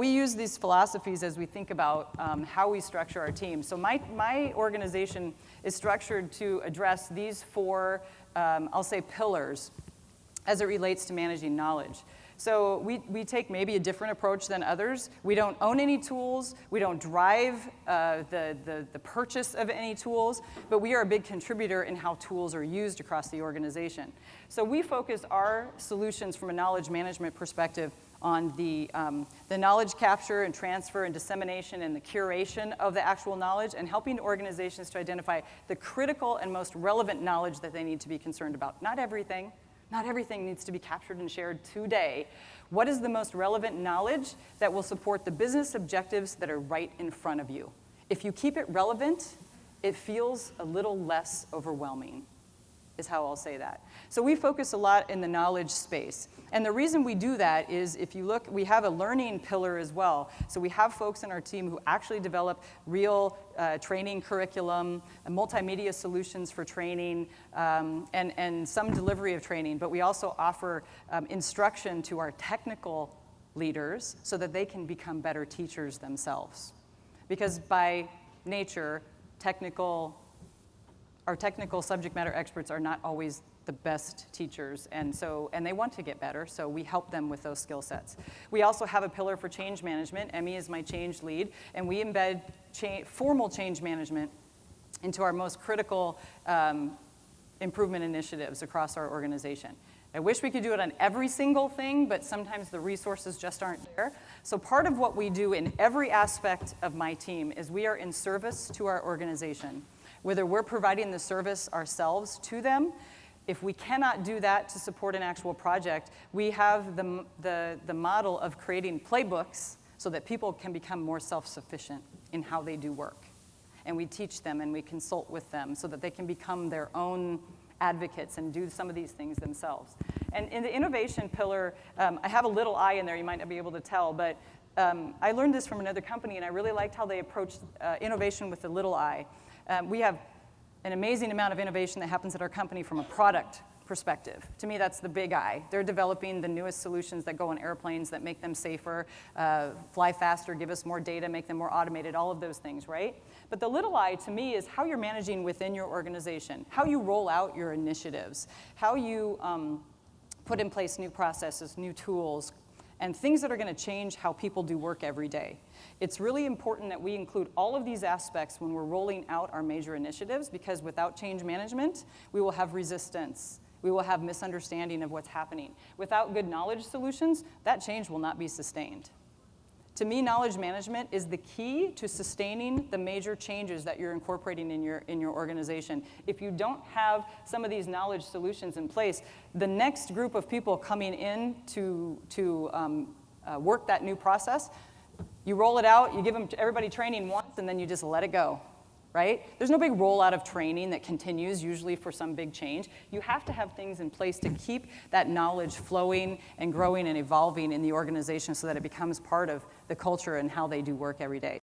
we use these philosophies as we think about how we structure our team. So my organization is structured to address these four, I'll say, pillars as it relates to managing knowledge. So we take maybe a different approach than others. We don't own any tools. We don't drive the purchase of any tools, but we are a big contributor in how tools are used across the organization. So we focus our solutions from a knowledge management perspective on the knowledge capture and transfer and dissemination and the curation of the actual knowledge, and helping organizations to identify the critical and most relevant knowledge that they need to be concerned about. Not everything. Not everything needs to be captured and shared today. What is the most relevant knowledge that will support the business objectives that are right in front of you? If you keep it relevant, it feels a little less overwhelming, is how I'll say that. So we focus a lot in the knowledge space. And the reason we do that is, if you look, we have a learning pillar as well. So we have folks in our team who actually develop real training curriculum, multimedia solutions for training, and some delivery of training. But we also offer instruction to our technical leaders so that they can become better teachers themselves. Because by nature, our technical subject matter experts are not always the best teachers, and they want to get better, so we help them with those skill sets. We also have a pillar for change management. Emie is my change lead, and we embed formal change management into our most critical improvement initiatives across our organization. I wish we could do it on every single thing, but sometimes the resources just aren't there. So part of what we do in every aspect of my team is we are in service to our organization. Whether we're providing the service ourselves to them, if we cannot do that to support an actual project, we have the model of creating playbooks so that people can become more self-sufficient in how they do work. And we teach them and we consult with them so that they can become their own advocates and do some of these things themselves. And in the innovation pillar, I have a little I in there, you might not be able to tell, but I learned this from another company, and I really liked how they approached innovation with the little I. We have an amazing amount of innovation that happens at our company from a product perspective. To me, that's the big I. They're developing the newest solutions that go on airplanes that make them safer, fly faster, give us more data, make them more automated, all of those things, right? But the little I, to me, is how you're managing within your organization, how you roll out your initiatives, how you put in place new processes, new tools, and things that are going to change how people do work every day. It's really important that we include all of these aspects when we're rolling out our major initiatives, because without change management, we will have resistance. We will have misunderstanding of what's happening. Without good knowledge solutions, that change will not be sustained. To me, knowledge management is the key to sustaining the major changes that you're incorporating in your organization. If you don't have some of these knowledge solutions in place, the next group of people coming in to work that new process, you roll it out, you give everybody training once, and then you just let it go, right? There's no big rollout of training that continues, usually for some big change. You have to have things in place to keep that knowledge flowing and growing and evolving in the organization so that it becomes part of the culture and how they do work every day.